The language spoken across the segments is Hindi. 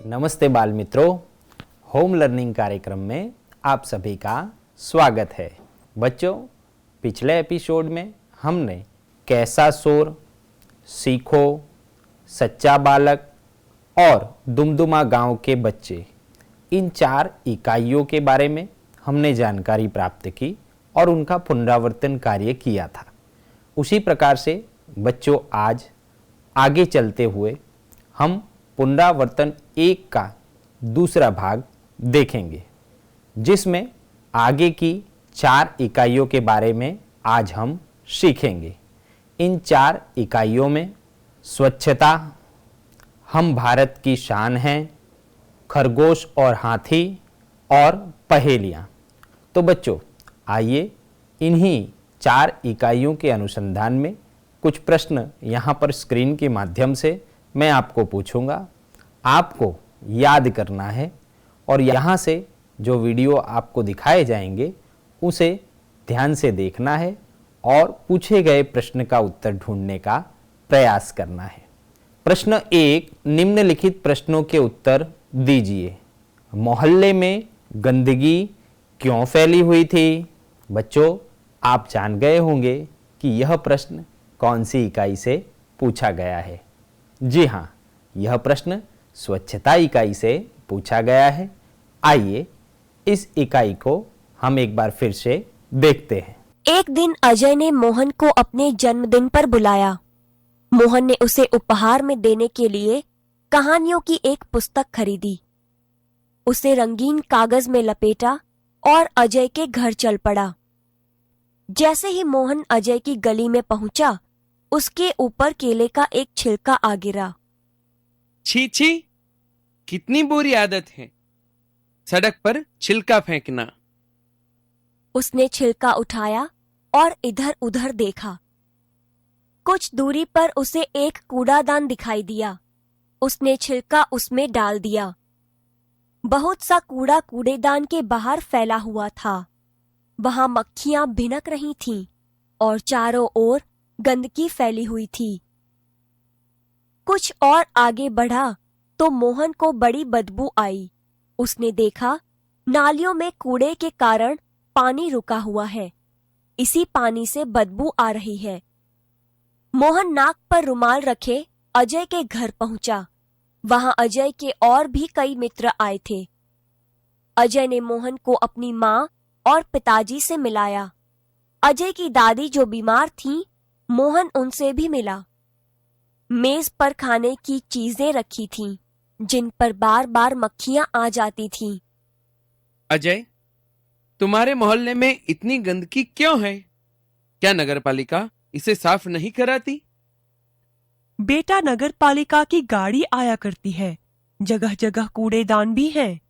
नमस्ते बाल मित्रों, होम लर्निंग कार्यक्रम में आप सभी का स्वागत है। बच्चों, पिछले एपिसोड में हमने कैसा शोर, सीखो, सच्चा बालक और दुमदुमा गांव के बच्चे, इन 4 इकाइयों के बारे में हमने जानकारी प्राप्त की और उनका पुनरावर्तन कार्य किया था। उसी प्रकार से बच्चों, आज आगे चलते हुए हम पुनरावर्तन 1 का दूसरा भाग देखेंगे, जिसमें आगे की 4 इकाइयों के बारे में आज हम सीखेंगे। इन 4 इकाइयों में स्वच्छता, हम भारत की शान हैं, खरगोश और हाथी और पहेलियाँ। तो बच्चों, आइए इन्हीं 4 इकाइयों के अनुसंधान में कुछ प्रश्न यहाँ पर स्क्रीन के माध्यम से मैं आपको पूछूंगा। आपको याद करना है और यहाँ से जो वीडियो आपको दिखाए जाएंगे उसे ध्यान से देखना है और पूछे गए प्रश्न का उत्तर ढूंढने का प्रयास करना है। प्रश्न 1, निम्नलिखित प्रश्नों के उत्तर दीजिए। मोहल्ले में गंदगी क्यों फैली हुई थी? बच्चों, आप जान गए होंगे कि यह प्रश्न कौन सी इकाई से पूछा गया है। जी हाँ, यह प्रश्न स्वच्छता इकाई से पूछा गया है। आइए इस इकाई को हम एक बार फिर से देखते हैं। एक दिन अजय ने मोहन को अपने जन्मदिन पर बुलाया। मोहन ने उसे उपहार में देने के लिए कहानियों की एक पुस्तक खरीदी। उसे रंगीन कागज में लपेटा और अजय के घर चल पड़ा। जैसे ही मोहन अजय की गली में पहुंचा, उसके ऊपर केले का एक छिलका आ गिरा। छी छी, कितनी बुरी आदत है सड़क पर छिलका फेंकना। उसने छिलका उठाया और इधर उधर देखा। कुछ दूरी पर उसे एक कूड़ादान दिखाई दिया। उसने छिलका उसमें डाल दिया। बहुत सा कूड़ा कूड़ेदान के बाहर फैला हुआ था। वहां मक्खियां भिनक रही थीं और चारों ओर गंदगी फैली हुई थी। कुछ और आगे बढ़ा तो मोहन को बड़ी बदबू आई। उसने देखा, नालियों में कूड़े के कारण पानी रुका हुआ है। इसी पानी से बदबू आ रही है। मोहन नाक पर रुमाल रखे अजय के घर पहुंचा। वहां अजय के और भी कई मित्र आए थे। अजय ने मोहन को अपनी मां और पिताजी से मिलाया। अजय की दादी जो बीमार थीं, मोहन उनसे भी मिला। मेज पर खाने की चीजें रखी थीं, जिन पर बार बार मक्खियां आ जाती थीं। अजय, तुम्हारे मोहल्ले में इतनी गंदगी क्यों है? क्या नगरपालिका इसे साफ नहीं कराती? बेटा, नगरपालिका की गाड़ी आया करती है। जगह जगह कूड़ेदान भी हैं,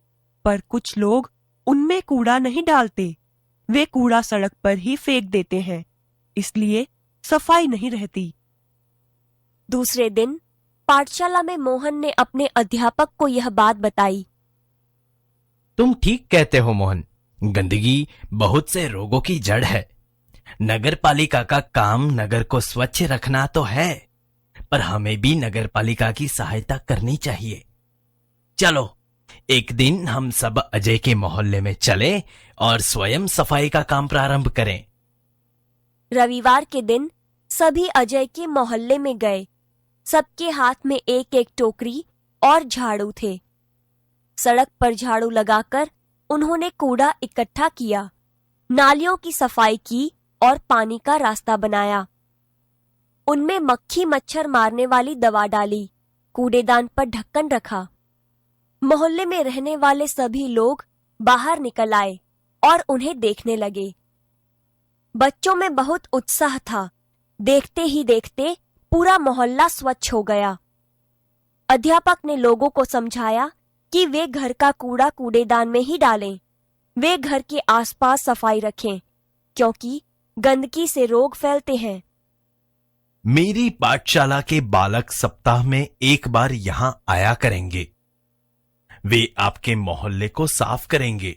पर कुछ लोग उनमें कूड़ा नहीं डालते। वे कूड़ा सड़क पर ही फेंक देते हैं, इसलिए सफाई नहीं रहती। दूसरे दिन पाठशाला में मोहन ने अपने अध्यापक को यह बात बताई। तुम ठीक कहते हो मोहन, गंदगी बहुत से रोगों की जड़ है। नगरपालिका का काम नगर को स्वच्छ रखना तो है, पर हमें भी नगरपालिका की सहायता करनी चाहिए। चलो, एक दिन हम सब अजय के मोहल्ले में चलें और स्वयं सफाई का काम प्रारंभ करें। रविवार के दिन सभी अजय के मोहल्ले में गए। सबके हाथ में एक एक टोकरी और झाड़ू थे। सड़क पर झाड़ू लगाकर उन्होंने कूड़ा इकट्ठा किया, नालियों की सफाई की और पानी का रास्ता बनाया। उनमें मक्खी मच्छर मारने वाली दवा डाली, कूड़ेदान पर ढक्कन रखा। मोहल्ले में रहने वाले सभी लोग बाहर निकल आए और उन्हें देखने लगे। बच्चों में बहुत उत्साह था। देखते ही देखते पूरा मोहल्ला स्वच्छ हो गया। अध्यापक ने लोगों को समझाया कि वे घर का कूड़ा कूड़ेदान में ही डालें। वे घर के आसपास सफाई रखें, क्योंकि गंदगी से रोग फैलते हैं। मेरी पाठशाला के बालक सप्ताह में एक बार यहाँ आया करेंगे। वे आपके मोहल्ले को साफ करेंगे।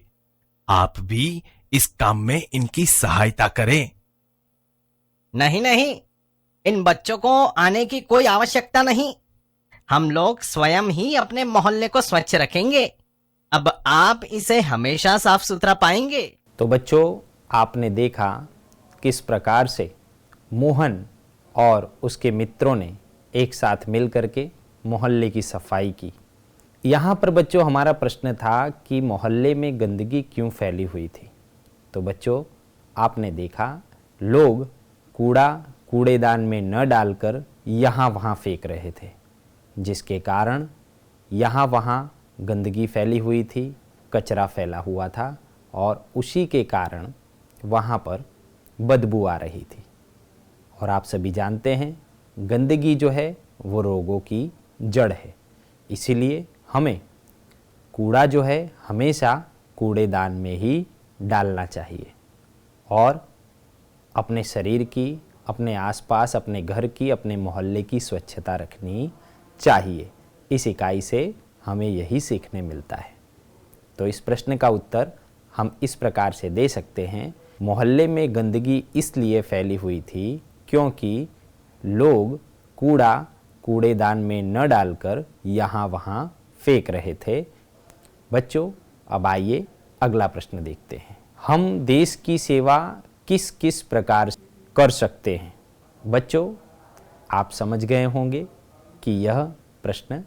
आप भी इस काम में इनकी सहायता करें। नहीं नहीं, इन बच्चों को आने की कोई आवश्यकता नहीं। हम लोग स्वयं ही अपने मोहल्ले को स्वच्छ रखेंगे। अब आप इसे हमेशा साफ सुथरा पाएंगे। तो बच्चों, आपने देखा किस प्रकार से मोहन और उसके मित्रों ने एक साथ मिल करके मोहल्ले की सफाई की। यहाँ पर बच्चों हमारा प्रश्न था कि मोहल्ले में गंदगी क्यों फैली हुई थी। तो बच्चों, आपने देखा लोग कूड़ा कूड़ेदान में न डालकर यहाँ वहाँ फेंक रहे थे, जिसके कारण यहाँ वहाँ गंदगी फैली हुई थी, कचरा फैला हुआ था और उसी के कारण वहाँ पर बदबू आ रही थी। और आप सभी जानते हैं गंदगी जो है वो रोगों की जड़ है, इसीलिए हमें कूड़ा जो है हमेशा कूड़ेदान में ही डालना चाहिए और अपने शरीर की, अपने आसपास, अपने घर की, अपने मोहल्ले की स्वच्छता रखनी चाहिए। इस इकाई से हमें यही सीखने मिलता है। तो इस प्रश्न का उत्तर हम इस प्रकार से दे सकते हैं, मोहल्ले में गंदगी इसलिए फैली हुई थी क्योंकि लोग कूड़ा कूड़ेदान में न डालकर यहाँ वहाँ फेंक रहे थे। बच्चों, अब आइए अगला प्रश्न देखते हैं। हम देश की सेवा किस किस प्रकार कर सकते हैं? बच्चों, आप समझ गए होंगे कि यह प्रश्न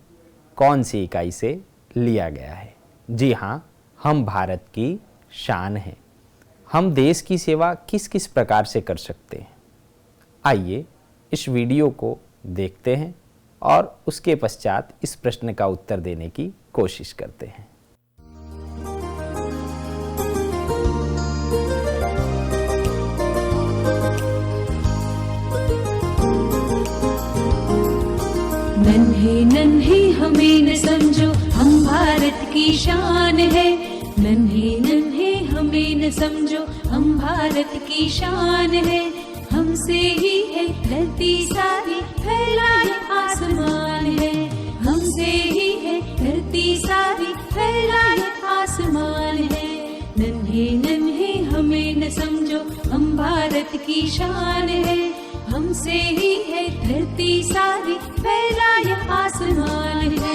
कौन सी इकाई से लिया गया है। जी हाँ, हम भारत की शान हैं। हम देश की सेवा किस किस प्रकार से कर सकते हैं? आइए इस वीडियो को देखते हैं और उसके पश्चात इस प्रश्न का उत्तर देने की कोशिश करते हैं। नन्हे नन्हे हमें न समझो, हम भारत की शान है। नन्हे नन्हे हमें न समझो, हम भारत की शान है। हमसे ही है धरती सारी, फैला ये आसमान है। हमसे ही है धरती सारी, फैला ये आसमान है। नन्हे नन्हे हमें न समझो, हम भारत की शान है। हमसे ही है धरती सारी, फैला ये आसमान है।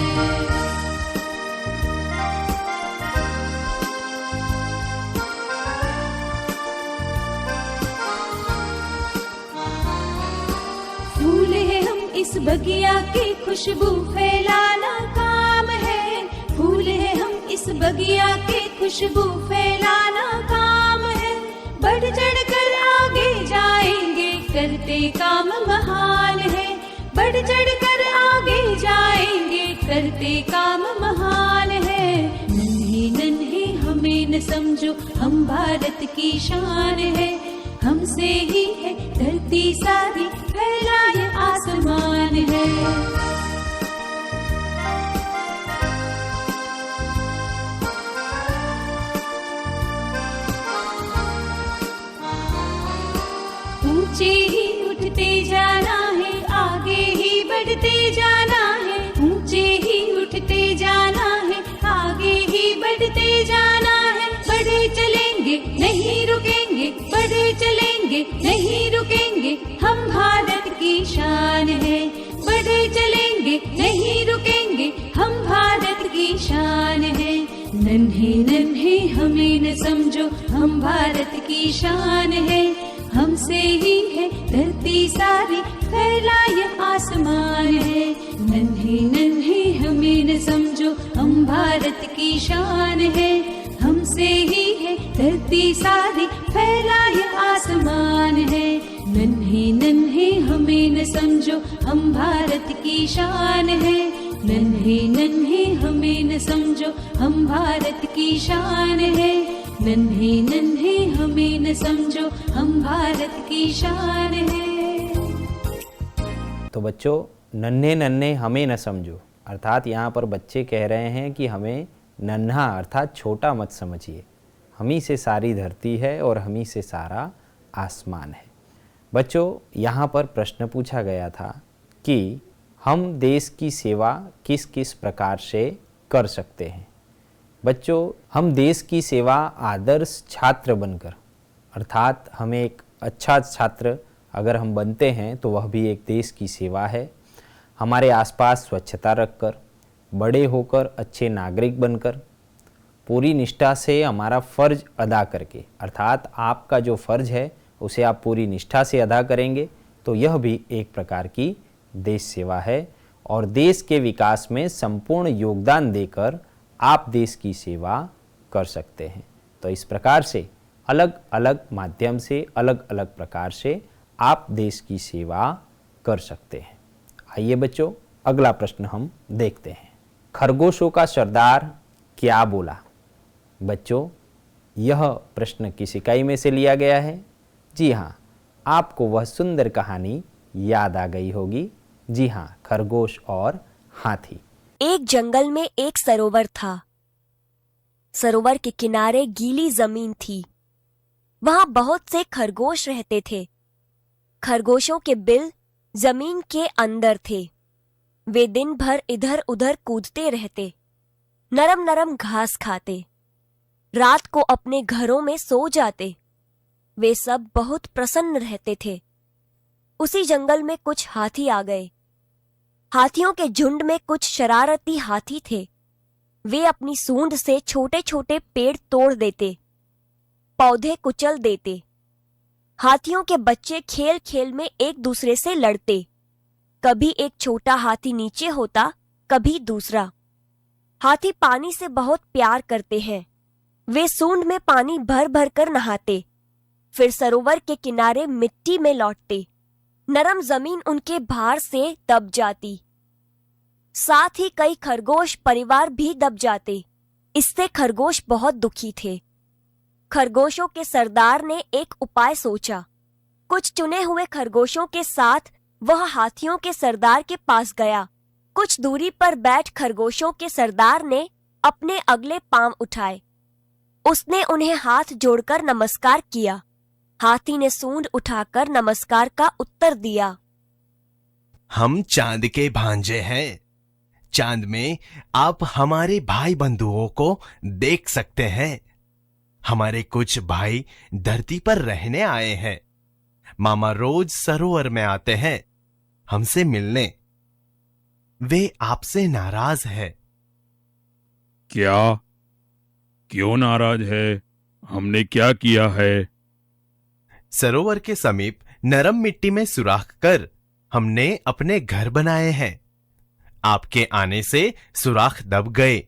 फूल है हम इस बगिया की, खुशबू फैलाना काम है। फूल है हम इस बगिया की, खुशबू फैलाना काम है। बढ़ चढ़ कर आगे जाएंगे, करते काम महान है। बढ़ चढ़ कर आगे जाएंगे, करते काम महान है। नन्हे नन्हे हमें न समझो, हम भारत की शान है। हमसे ही है धरती सारी, फैला ये आसमान है। ऊंचे ही उठते जाना है, आगे ही बढ़ते जाना है। ऊंचे ही उठते जाना है, आगे ही बढ़ते जाना है। बढ़े चलेंगे नहीं रुकेंगे, बढ़े चलेंगे नहीं रुकेंगे, हम भारत की शान है। बढ़े चलेंगे नहीं रुकेंगे, हम भारत की शान है। नन्हे नन्हे हमें न समझो, हम भारत की शान है। हमसे ही है धरती सारी, फैला ये आसमान है। नन्हे नन्हे हमें न समझो, हम भारत की शान है। हमसे ही है धरती सारी, फैला ये आसमान है। नन्हे नन्हे हमें न समझो, हम भारत की शान है। नन्हे नन्हे हमें न समझो, हम भारत की शान है। नन्हे नन्हे हमें न समझो, हम भारत की शान है। तो बच्चों, नन्हे नन्हे हमें न समझो, अर्थात यहाँ पर बच्चे कह रहे हैं कि हमें नन्हा अर्थात छोटा मत समझिए। हम ही से सारी धरती है और हम ही से सारा आसमान है। बच्चों, यहाँ पर प्रश्न पूछा गया था कि हम देश की सेवा किस किस प्रकार से कर सकते हैं। बच्चों, हम देश की सेवा आदर्श छात्र बनकर, अर्थात हमें एक अच्छा छात्र अगर हम बनते हैं तो वह भी एक देश की सेवा है। हमारे आसपास स्वच्छता रखकर, बड़े होकर अच्छे नागरिक बनकर, पूरी निष्ठा से हमारा फर्ज अदा करके, अर्थात आपका जो फर्ज है उसे आप पूरी निष्ठा से अदा करेंगे तो यह भी एक प्रकार की देश सेवा है और देश के विकास में संपूर्ण योगदान देकर आप देश की सेवा कर सकते हैं। तो इस प्रकार से अलग अलग माध्यम से, अलग अलग प्रकार से आप देश की सेवा कर सकते हैं। आइए बच्चों, अगला प्रश्न हम देखते हैं। खरगोशों का सरदार क्या बोला? बच्चों, यह प्रश्न किस इकाई में से लिया गया है? जी हाँ, आपको वह सुंदर कहानी याद आ गई होगी। जी हाँ, खरगोश और हाथी। एक जंगल में एक सरोवर था। सरोवर के किनारे गीली जमीन थी। वहां बहुत से खरगोश रहते थे। खरगोशों के बिल जमीन के अंदर थे। वे दिन भर इधर उधर कूदते रहते, नरम नरम घास खाते, रात को अपने घरों में सो जाते। वे सब बहुत प्रसन्न रहते थे। उसी जंगल में कुछ हाथी आ गए। हाथियों के झुंड में कुछ शरारती हाथी थे। वे अपनी सूंड से छोटे छोटे पेड़ तोड़ देते, पौधे कुचल देते। हाथियों के बच्चे खेल खेल में एक दूसरे से लड़ते। कभी एक छोटा हाथी नीचे होता, कभी दूसरा। हाथी पानी से बहुत प्यार करते हैं। वे सूंड में पानी भर भर कर नहाते, फिर सरोवर के किनारे मिट्टी में लौटते। नरम जमीन उनके भार से दब जाती। साथ ही कई खरगोश परिवार भी दब जाते। इससे खरगोश बहुत दुखी थे। खरगोशों के सरदार ने एक उपाय सोचा। कुछ चुने हुए खरगोशों के साथ वह हाथियों के सरदार के पास गया। कुछ दूरी पर बैठ खरगोशों के सरदार ने अपने अगले पांव उठाए। उसने उन्हें हाथ जोड़कर नमस्कार किया। हाथी ने सूंड उठाकर नमस्कार का उत्तर दिया। हम चांद के भांजे हैं। चांद में आप हमारे भाई बंधुओं को देख सकते हैं। हमारे कुछ भाई धरती पर रहने आए हैं। मामा रोज सरोवर में आते हैं हमसे मिलने। वे आपसे नाराज है। क्या? क्यों नाराज है? हमने क्या किया है? सरोवर के समीप नरम मिट्टी में सुराख कर हमने अपने घर बनाए हैं। आपके आने से सुराख दब गए,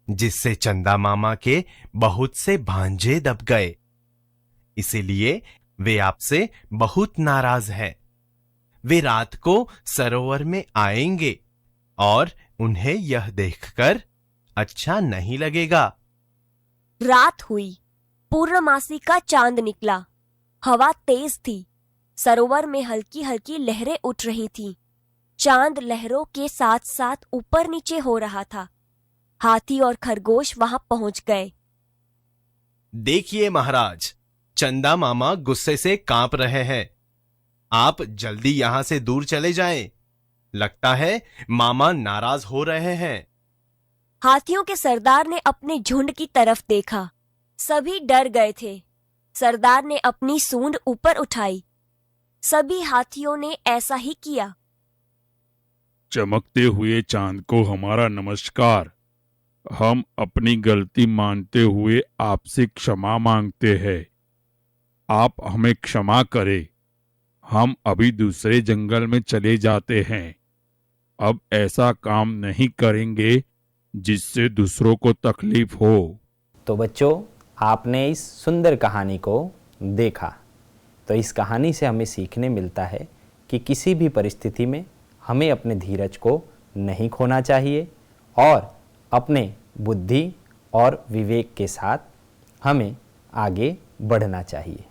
जिससे चंदा मामा के बहुत से भांजे दब गए। इसीलिए वे आपसे बहुत नाराज हैं। वे रात को सरोवर में आएंगे और उन्हें यह देखकर अच्छा नहीं लगेगा। रात हुई। पूर्णमासी का चांद निकला। हवा तेज थी। सरोवर में हल्की हल्की लहरें उठ रही थीं। चांद लहरों के साथ साथ ऊपर नीचे हो रहा था। हाथी और खरगोश वहां पहुंच गए। देखिए महाराज, चंदा मामा गुस्से से कांप रहे हैं। आप जल्दी यहां से दूर चले जाएं। लगता है मामा नाराज हो रहे हैं। हाथियों के सरदार ने अपने झुंड की तरफ देखा। सभी डर गए थे। सरदार ने अपनी सूंड ऊपर उठाई। सभी हाथियों ने ऐसा ही किया। चमकते हुए चांद को हमारा नमस्कार। हम अपनी गलती मानते हुए आपसे क्षमा मांगते हैं। आप हमें क्षमा करें। हम अभी दूसरे जंगल में चले जाते हैं। अब ऐसा काम नहीं करेंगे जिससे दूसरों को तकलीफ हो। तो बच्चों, आपने इस सुंदर कहानी को देखा। तो इस कहानी से हमें सीखने मिलता है कि किसी भी परिस्थिति में हमें अपने धीरज को नहीं खोना चाहिए और अपने बुद्धि और विवेक के साथ हमें आगे बढ़ना चाहिए।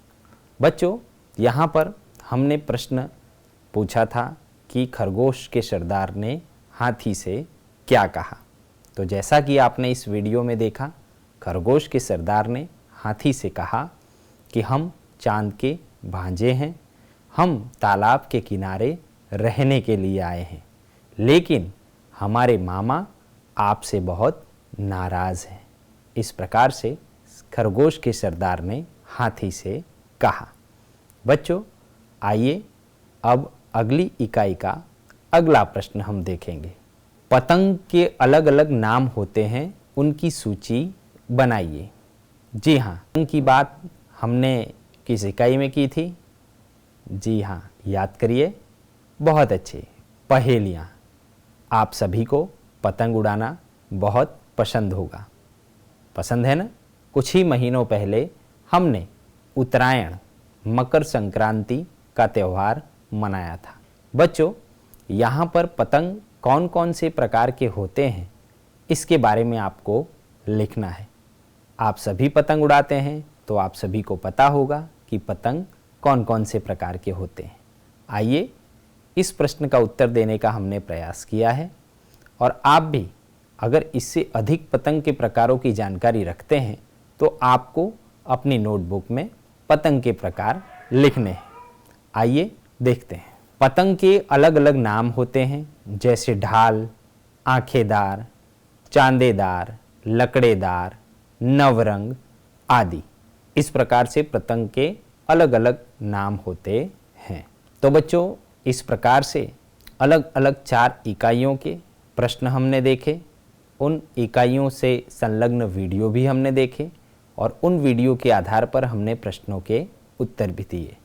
बच्चों, यहाँ पर हमने प्रश्न पूछा था कि खरगोश के सरदार ने हाथी से क्या कहा। तो जैसा कि आपने इस वीडियो में देखा, खरगोश के सरदार ने हाथी से कहा कि हम चांद के भांजे हैं। हम तालाब के किनारे रहने के लिए आए हैं, लेकिन हमारे मामा आपसे बहुत नाराज़ हैं। इस प्रकार से खरगोश के सरदार ने हाथी से कहा। बच्चों, आइए अब अगली इकाई का अगला प्रश्न हम देखेंगे। पतंग के अलग अलग नाम होते हैं, उनकी सूची बनाइए। जी हाँ, पतंग की बात हमने किस इकाई में की थी? जी हाँ, याद करिए। बहुत अच्छे। पहेलियाँ। आप सभी को पतंग उड़ाना बहुत पसंद होगा, पसंद है ना? कुछ ही महीनों पहले हमने उत्तरायण, मकर संक्रांति का त्यौहार मनाया था। बच्चों, यहाँ पर पतंग कौन कौन से प्रकार के होते हैं, इसके बारे में आपको लिखना है। आप सभी पतंग उड़ाते हैं तो आप सभी को पता होगा कि पतंग कौन कौन से प्रकार के होते हैं। आइए, इस प्रश्न का उत्तर देने का हमने प्रयास किया है, और आप भी अगर इससे अधिक पतंग के प्रकारों की जानकारी रखते हैं तो आपको अपनी नोटबुक में पतंग के प्रकार लिखने हैं। आइए देखते हैं। पतंग के अलग अलग नाम होते हैं, जैसे ढाल, आंखेदार, चांदेदार, लकड़ेदार, नवरंग आदि। इस प्रकार से पतंग के अलग अलग नाम होते हैं। तो बच्चों, इस प्रकार से अलग अलग 4 इकाइयों के प्रश्न हमने देखे, उन इकाइयों से संलग्न वीडियो भी हमने देखे, और उन वीडियो के आधार पर हमने प्रश्नों के उत्तर भी दिए।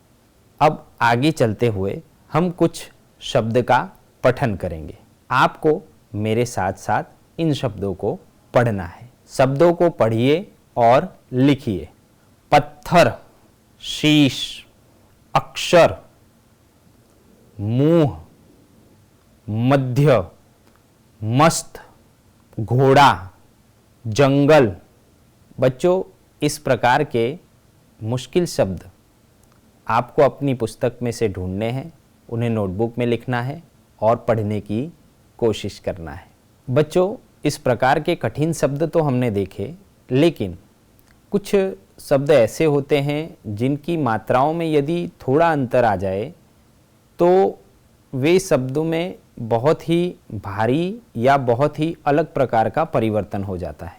अब आगे चलते हुए हम कुछ शब्द का पठन करेंगे। आपको मेरे साथ साथ इन शब्दों को पढ़ना है। शब्दों को पढ़िए और लिखिए। पत्थर, शीश, अक्षर, मुंह, मध्य, मस्त, घोड़ा, जंगल। बच्चों, इस प्रकार के मुश्किल शब्द आपको अपनी पुस्तक में से ढूंढने हैं, उन्हें नोटबुक में लिखना है और पढ़ने की कोशिश करना है। बच्चों, इस प्रकार के कठिन शब्द तो हमने देखे, लेकिन कुछ शब्द ऐसे होते हैं जिनकी मात्राओं में यदि थोड़ा अंतर आ जाए तो वे शब्दों में बहुत ही भारी या बहुत ही अलग प्रकार का परिवर्तन हो जाता है।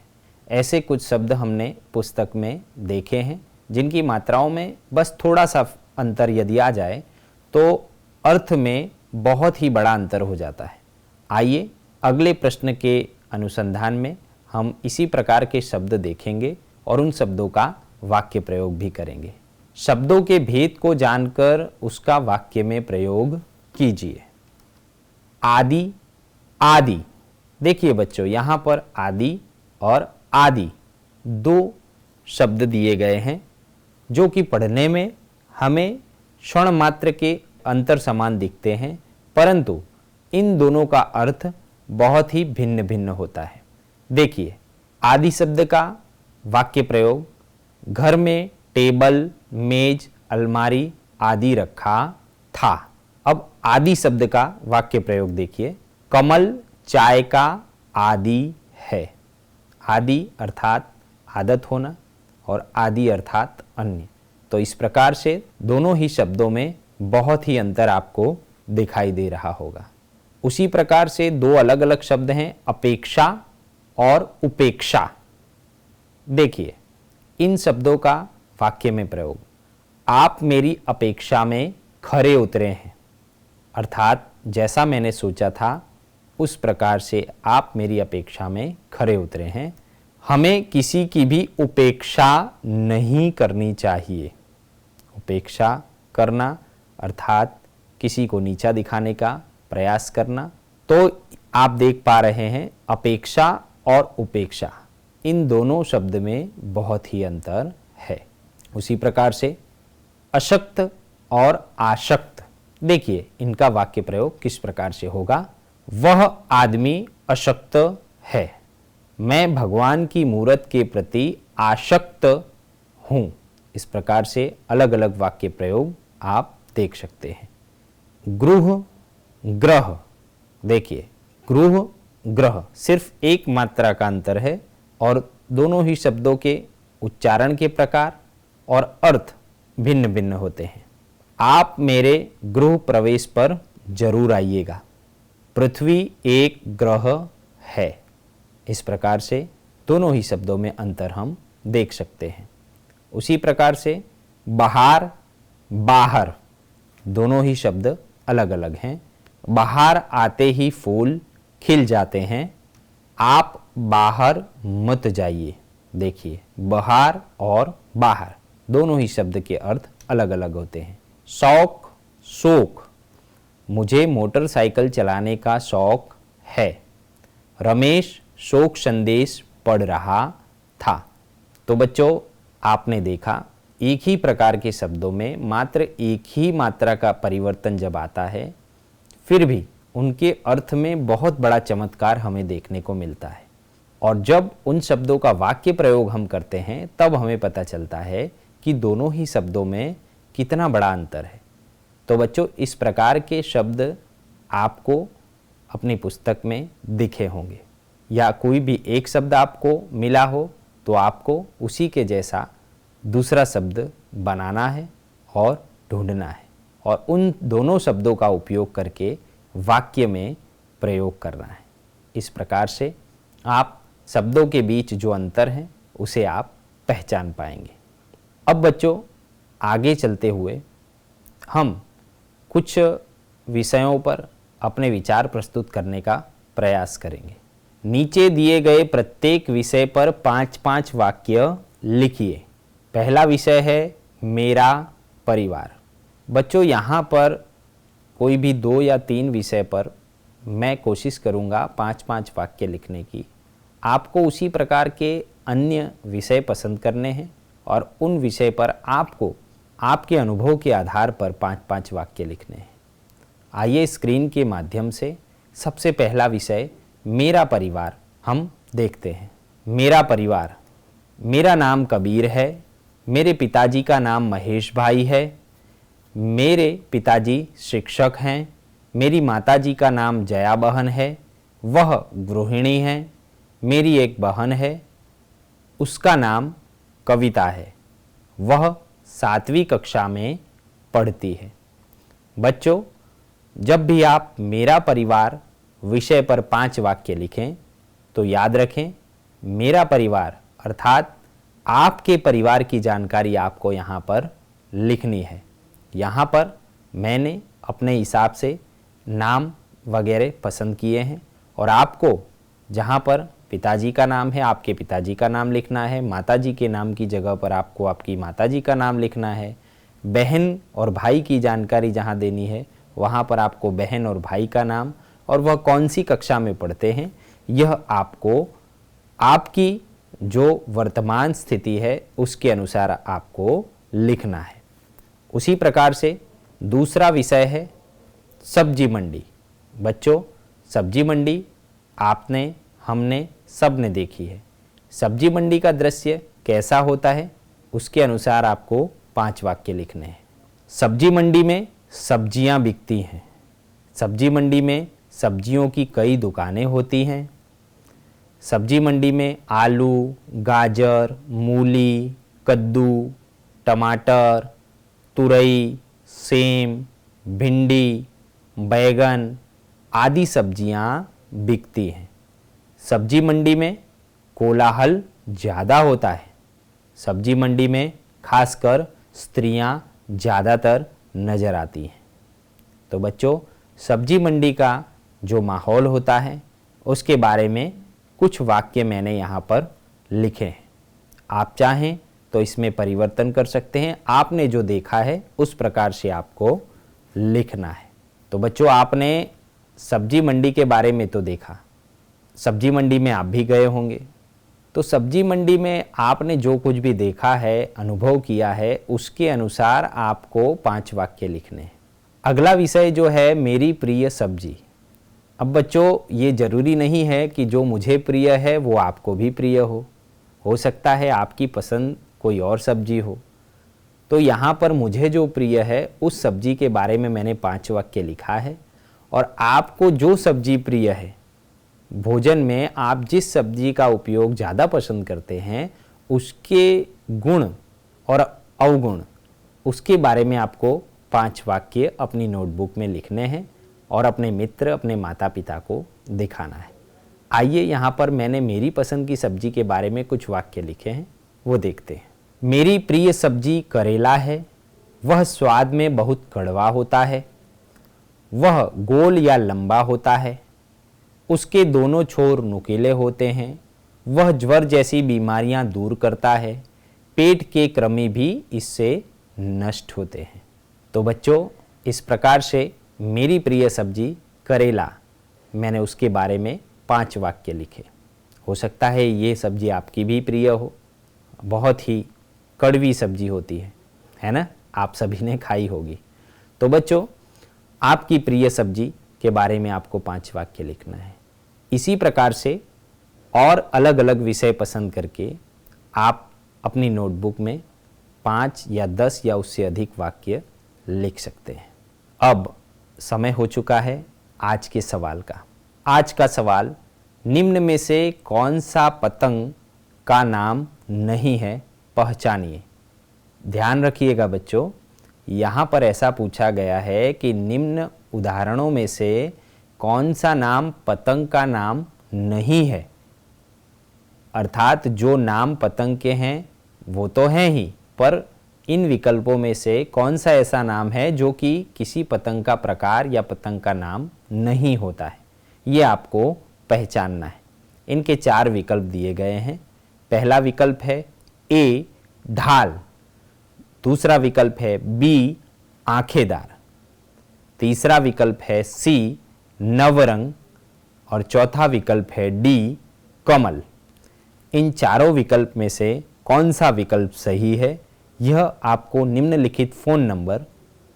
ऐसे कुछ शब्द हमने पुस्तक में देखे हैं जिनकी मात्राओं में बस थोड़ा सा अंतर यदि आ जाए तो अर्थ में बहुत ही बड़ा अंतर हो जाता है। आइए, अगले प्रश्न के अनुसंधान में हम इसी प्रकार के शब्द देखेंगे और उन शब्दों का वाक्य प्रयोग भी करेंगे। शब्दों के भेद को जानकर उसका वाक्य में प्रयोग कीजिए। आदि, आदि। देखिए बच्चों, यहाँ पर आदि और आदि 2 शब्द दिए गए हैं जो कि पढ़ने में हमें क्षण मात्र के अंतर समान दिखते हैं, परंतु इन दोनों का अर्थ बहुत ही भिन्न भिन्न होता है। देखिए, आदि शब्द का वाक्य प्रयोग। घर में टेबल, मेज, अलमारी आदि रखा था। अब आदि शब्द का वाक्य प्रयोग देखिए। कमल चाय का आदि है। आदि अर्थात आदत होना और आदि अर्थात अन्य। तो इस प्रकार से दोनों ही शब्दों में बहुत ही अंतर आपको दिखाई दे रहा होगा। उसी प्रकार से 2 अलग अलग शब्द हैं, अपेक्षा और उपेक्षा। देखिए, इन शब्दों का वाक्य में प्रयोग। आप मेरी अपेक्षा में खरे उतरे हैं, अर्थात जैसा मैंने सोचा था उस प्रकार से आप मेरी अपेक्षा में खरे उतरे हैं। हमें किसी की भी उपेक्षा नहीं करनी चाहिए। उपेक्षा करना अर्थात किसी को नीचा दिखाने का प्रयास करना। तो आप देख पा रहे हैं, अपेक्षा और उपेक्षा इन दोनों शब्द में बहुत ही अंतर है। उसी प्रकार से अशक्त और आशक्त। देखिए, इनका वाक्य प्रयोग किस प्रकार से होगा। वह आदमी अशक्त है। मैं भगवान की मूरत के प्रति आशक्त हूँ। इस प्रकार से अलग अलग वाक्य प्रयोग आप देख सकते हैं। गृह, ग्रह। देखिए, गृह, ग्रह सिर्फ एक मात्रा का अंतर है और दोनों ही शब्दों के उच्चारण के प्रकार और अर्थ भिन्न भिन्न होते हैं। आप मेरे गृह प्रवेश पर जरूर आइएगा। पृथ्वी एक ग्रह है। इस प्रकार से दोनों ही शब्दों में अंतर हम देख सकते हैं। उसी प्रकार से बाहर, बाहर दोनों ही शब्द अलग अलग हैं। बाहर आते ही फूल खिल जाते हैं, आप बाहर मत जाइए। देखिए, बाहर और बाहर दोनों ही शब्द के अर्थ अलग अलग होते हैं। शौक, शौक, मुझे मोटरसाइकिल चलाने का शौक है। रमेश शोक संदेश पढ़ रहा था। तो बच्चों, आपने देखा एक ही प्रकार के शब्दों में मात्र एक ही मात्रा का परिवर्तन जब आता है, फिर भी उनके अर्थ में बहुत बड़ा चमत्कार हमें देखने को मिलता है। और जब उन शब्दों का वाक्य प्रयोग हम करते हैं तब हमें पता चलता है कि दोनों ही शब्दों में कितना बड़ा अंतर है। तो बच्चों, इस प्रकार के शब्द आपको अपनी पुस्तक में दिखे होंगे, या कोई भी एक शब्द आपको मिला हो तो आपको उसी के जैसा दूसरा शब्द बनाना है और ढूंढना है, और उन दोनों शब्दों का उपयोग करके वाक्य में प्रयोग करना है। इस प्रकार से आप शब्दों के बीच जो अंतर है उसे आप पहचान पाएंगे। अब बच्चों, आगे चलते हुए हम कुछ विषयों पर अपने विचार प्रस्तुत करने का प्रयास करेंगे। नीचे दिए गए प्रत्येक विषय पर 5-5 वाक्य लिखिए। पहला विषय है मेरा परिवार। बच्चों, यहाँ पर कोई भी 2 या 3 विषय पर मैं कोशिश करूँगा 5-5 वाक्य लिखने की। आपको उसी प्रकार के अन्य विषय पसंद करने हैं और उन विषय पर आपको आपके अनुभव के आधार पर 5-5 वाक्य लिखने हैं। आइए स्क्रीन के माध्यम से सबसे पहला विषय मेरा परिवार हम देखते हैं। मेरा परिवार। मेरा नाम कबीर है। मेरे पिताजी का नाम महेश भाई है। मेरे पिताजी शिक्षक हैं। मेरी माताजी का नाम जया बहन है, वह गृहिणी है। मेरी एक बहन है, उसका नाम कविता है, वह 7वीं कक्षा में पढ़ती है। बच्चों, जब भी आप मेरा परिवार विषय पर 5 वाक्य लिखें तो याद रखें, मेरा परिवार अर्थात आपके परिवार की जानकारी आपको यहाँ पर लिखनी है। यहाँ पर मैंने अपने हिसाब से नाम वगैरह पसंद किए हैं, और आपको जहाँ पर पिताजी का नाम है आपके पिताजी का नाम लिखना है, माताजी के नाम की जगह पर आपको आपकी माताजी का नाम लिखना है, बहन और भाई की जानकारी जहाँ देनी है वहाँ पर आपको बहन और भाई का नाम और वह कौन सी कक्षा में पढ़ते हैं यह आपको आपकी जो वर्तमान स्थिति है उसके अनुसार आपको लिखना है। उसी प्रकार से दूसरा विषय है सब्जी मंडी। बच्चों, सब्जी मंडी आपने हमने सब ने देखी है। सब्जी मंडी का दृश्य कैसा होता है उसके अनुसार आपको 5 वाक्य लिखने हैं। सब्जी मंडी में सब्जियां बिकती हैं। सब्जी मंडी में सब्जियों की कई दुकानें होती हैं। सब्जी मंडी में आलू, गाजर, मूली, कद्दू, टमाटर, तुरई, सेम, भिंडी, बैगन आदि सब्जियां बिकती हैं। सब्जी मंडी में कोलाहल ज़्यादा होता है। सब्जी मंडी में खासकर स्त्रियां ज़्यादातर नज़र आती हैं। तो बच्चों, सब्जी मंडी का जो माहौल होता है उसके बारे में कुछ वाक्य मैंने यहाँ पर लिखे हैं। आप चाहें तो इसमें परिवर्तन कर सकते हैं। आपने जो देखा है उस प्रकार से आपको लिखना है। तो बच्चों, आपने सब्जी मंडी के बारे में तो देखा, सब्जी मंडी में आप भी गए होंगे। तो सब्जी मंडी में आपने जो कुछ भी देखा है, अनुभव किया है, उसके अनुसार आपको 5 वाक्य लिखने हैं। अगला विषय जो है मेरी प्रिय सब्जी। अब बच्चों, ये ज़रूरी नहीं है कि जो मुझे प्रिय है वो आपको भी प्रिय हो सकता है आपकी पसंद कोई और सब्जी हो। तो यहाँ पर मुझे जो प्रिय है उस सब्जी के बारे में मैंने 5 वाक्य लिखा है, और आपको जो सब्जी प्रिय है, भोजन में आप जिस सब्जी का उपयोग ज़्यादा पसंद करते हैं उसके गुण और अवगुण उसके बारे में आपको 5 वाक्य अपनी नोटबुक में लिखने हैं और अपने मित्र, अपने माता पिता को दिखाना है। आइए यहाँ पर मैंने मेरी पसंद की सब्जी के बारे में कुछ वाक्य लिखे हैं, वो देखते हैं। मेरी प्रिय सब्जी करेला है, वह स्वाद में बहुत कड़वा होता है। वह गोल या लंबा होता है, उसके दोनों छोर नुकीले होते हैं, वह ज्वर जैसी बीमारियां दूर करता है, पेट के कृमि भी इससे नष्ट होते हैं। तो बच्चों, इस प्रकार से मेरी प्रिय सब्जी करेला, मैंने उसके बारे में 5 वाक्य लिखे। हो सकता है ये सब्जी आपकी भी प्रिय हो। बहुत ही कड़वी सब्जी होती है ना? आप सभी ने खाई होगी। तो बच्चों, आपकी प्रिय सब्जी के बारे में आपको 5 वाक्य लिखना है। इसी प्रकार से और अलग अलग विषय पसंद करके आप अपनी नोटबुक में 5 या 10 या उससे अधिक वाक्य लिख सकते हैं। अब समय हो चुका है आज के सवाल का। आज का सवाल, निम्न में से कौन सा पतंग का नाम नहीं है, पहचानिए। ध्यान रखिएगा बच्चों, यहाँ पर ऐसा पूछा गया है कि निम्न उदाहरणों में से कौन सा नाम पतंग का नाम नहीं है। अर्थात जो नाम पतंग के हैं वो तो हैं ही, पर इन विकल्पों में से कौन सा ऐसा नाम है जो कि किसी पतंग का प्रकार या पतंग का नाम नहीं होता है, ये आपको पहचानना है। इनके 4 विकल्प दिए गए हैं। पहला विकल्प है ए ढाल, दूसरा विकल्प है बी आंखेदार, तीसरा विकल्प है सी नवरंग और चौथा विकल्प है डी कमल। इन चारों विकल्प में से कौन सा विकल्प सही है, यह आपको निम्नलिखित फ़ोन नंबर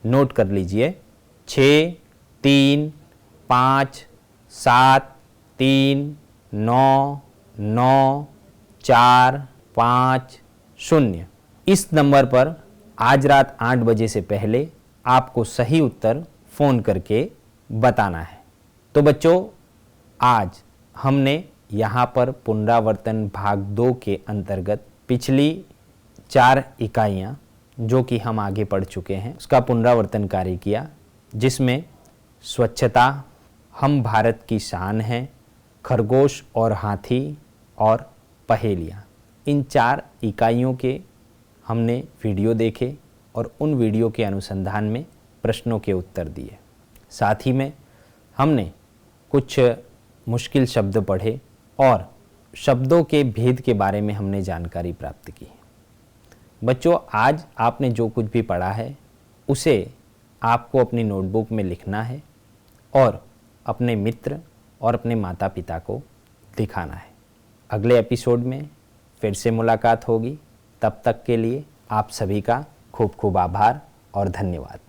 नोट कर लीजिए 6 3 5 7 3 9 9 4 5 0 इस नंबर पर आज रात 8 बजे से पहले आपको सही उत्तर फ़ोन करके बताना है। तो बच्चों, आज हमने यहाँ पर पुनरावर्तन भाग 2 के अंतर्गत पिछली 4 इकाइयाँ जो कि हम आगे पढ़ चुके हैं उसका पुनरावर्तन कार्य किया, जिसमें स्वच्छता, हम भारत की शान हैं, खरगोश और हाथी और पहेलियाँ, इन 4 इकाइयों के हमने वीडियो देखे और उन वीडियो के अनुसंधान में प्रश्नों के उत्तर दिए। साथ ही में हमने कुछ मुश्किल शब्द पढ़े और शब्दों के भेद के बारे में हमने जानकारी प्राप्त की। बच्चों, आज आपने जो कुछ भी पढ़ा है उसे आपको अपनी नोटबुक में लिखना है और अपने मित्र और अपने माता पिता को दिखाना है। अगले एपिसोड में फिर से मुलाकात होगी। तब तक के लिए आप सभी का खूब खूब आभार और धन्यवाद।